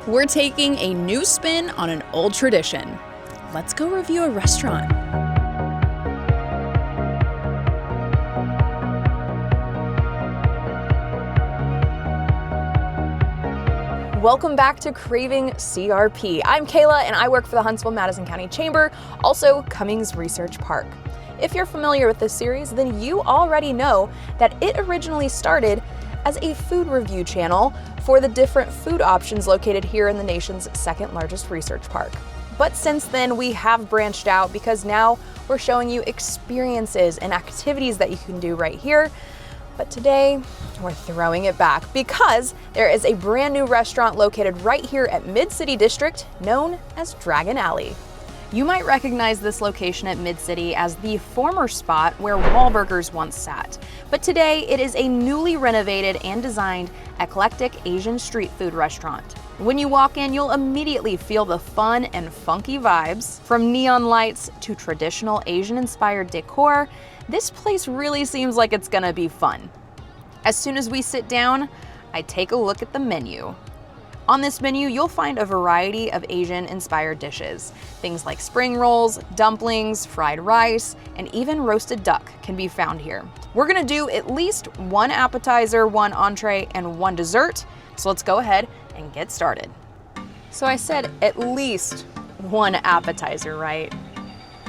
We're taking a new spin on an old tradition. Let's go review a restaurant. Welcome back to CravingCRP. I'm Kayla and I work for the Huntsville-Madison County Chamber, also Cummings Research Park. If you're familiar with this series, then you already know that it originally started as a food review channel for the different food options located here in the nation's second largest research park. But since then, we have branched out because now we're showing you experiences and activities that you can do right here. But today, we're throwing it back because there is a brand new restaurant located right here at MidCity District known as Dragon Alley. You might recognize this location at MidCity as the former spot where Wahlburgers once sat. But today, it is a newly renovated and designed eclectic Asian street food restaurant. When you walk in, you'll immediately feel the fun and funky vibes. From neon lights to traditional Asian-inspired decor, this place really seems like it's gonna be fun. As soon as we sit down, I take a look at the menu. On this menu, you'll find a variety of Asian-inspired dishes. Things like spring rolls, dumplings, fried rice, and even roasted duck can be found here. We're gonna do at least one appetizer, one entree, and one dessert, so let's go ahead and get started. So I said at least one appetizer, right?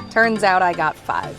Turns out I got 5.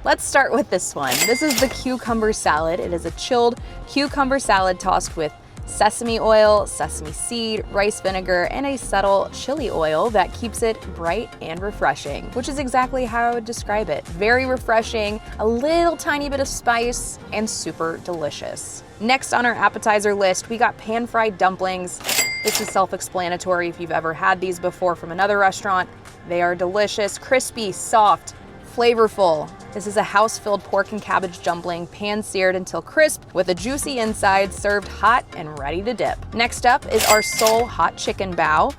Let's start with this one. This is the cucumber salad. It is a chilled cucumber salad tossed with sesame oil, sesame seed, rice vinegar, and a subtle chili oil that keeps it bright and refreshing, which is exactly how I would describe it. Very refreshing, a little tiny bit of spice, and super delicious. Next on our appetizer list, we got pan-fried dumplings. This is self-explanatory if you've ever had these before from another restaurant. They are delicious, crispy, soft, flavorful. This is a house-filled pork and cabbage dumpling, pan-seared until crisp, with a juicy inside, served hot and ready to dip. Next up is our Seoul hot chicken bao.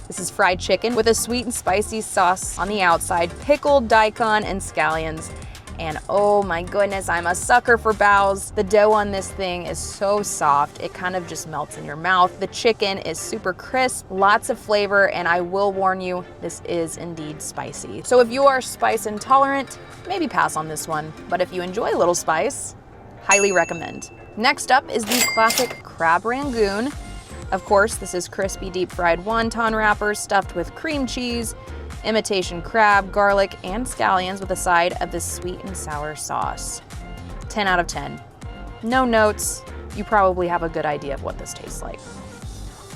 This is fried chicken with a sweet and spicy sauce on the outside, pickled daikon and scallions. And oh my goodness, I'm a sucker for baos. The dough on this thing is so soft, it kind of just melts in your mouth. The chicken is super crisp, lots of flavor, and I will warn you, this is indeed spicy. So if you are spice intolerant, maybe pass on this one. But if you enjoy a little spice, highly recommend. Next up is the classic crab rangoon. Of course, this is crispy deep fried wonton wrappers stuffed with cream cheese, imitation crab, garlic, and scallions with a side of this sweet and sour sauce. 10 out of 10. No notes, you probably have a good idea of what this tastes like.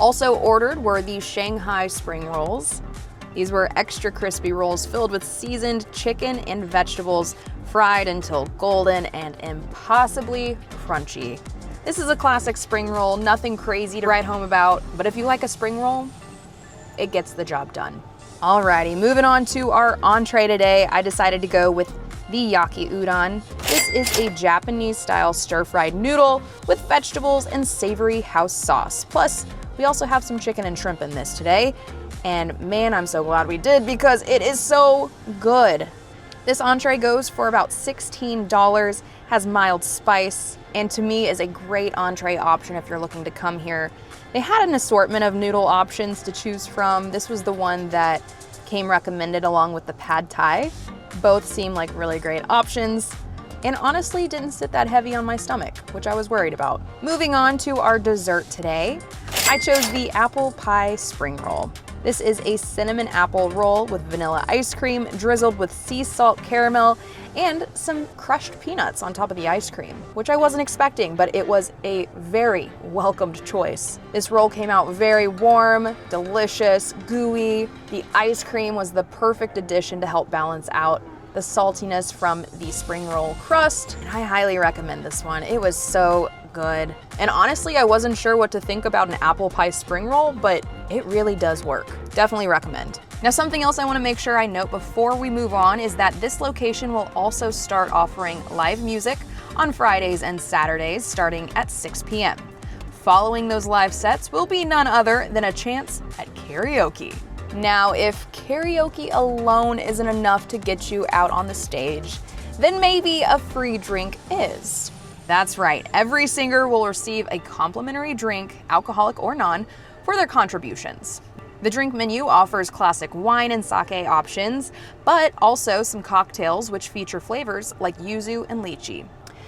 Also ordered were the Shanghai spring rolls. These were extra crispy rolls filled with seasoned chicken and vegetables, fried until golden and impossibly crunchy. This is a classic spring roll, nothing crazy to write home about, but if you like a spring roll, it gets the job done. Alrighty, moving on to our entree today, I decided to go with the yaki udon. This is a Japanese-style stir-fried noodle with vegetables and savory house sauce. Plus, we also have some chicken and shrimp in this today. And man, I'm so glad we did because it is so good. This entree goes for about $16, has mild spice, and to me is a great entree option if you're looking to come here. They had an assortment of noodle options to choose from. This was the one that came recommended along with the pad thai. Both seem like really great options, and honestly didn't sit that heavy on my stomach, which I was worried about. Moving on to our dessert today, I chose the apple pie spring roll. This is a cinnamon apple roll with vanilla ice cream drizzled with sea salt caramel and some crushed peanuts on top of the ice cream, which I wasn't expecting, but it was a very welcomed choice. This roll came out very warm, delicious, gooey. The ice cream was the perfect addition to help balance out the saltiness from the spring roll crust. And I highly recommend this one. It was so good. And honestly, I wasn't sure what to think about an apple pie spring roll, but it really does work. Definitely recommend. Now, something else I want to make sure I note before we move on is that this location will also start offering live music on Fridays and Saturdays starting at 6 p.m. Following those live sets will be none other than a chance at karaoke. Now, if karaoke alone isn't enough to get you out on the stage, then maybe a free drink is. That's right, every singer will receive a complimentary drink, alcoholic or non, for their contributions. The drink menu offers classic wine and sake options, but also some cocktails which feature flavors like yuzu and lychee.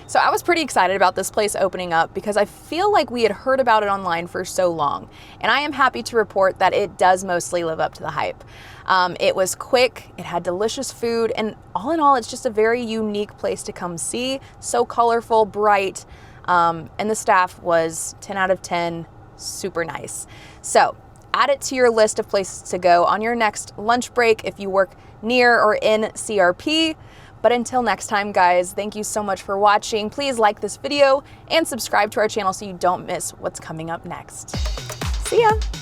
So I was pretty excited about this place opening up because I feel like we had heard about it online for so long, and I am happy to report that it does mostly live up to the hype. It was quick, it had delicious food, and all in all, it's just a very unique place to come see. So colorful, bright, and the staff was 10 out of 10, super nice. So add it to your list of places to go on your next lunch break if you work near or in CRP. But until next time, guys, thank you so much for watching. Please like this video and subscribe to our channel so you don't miss what's coming up next. See ya!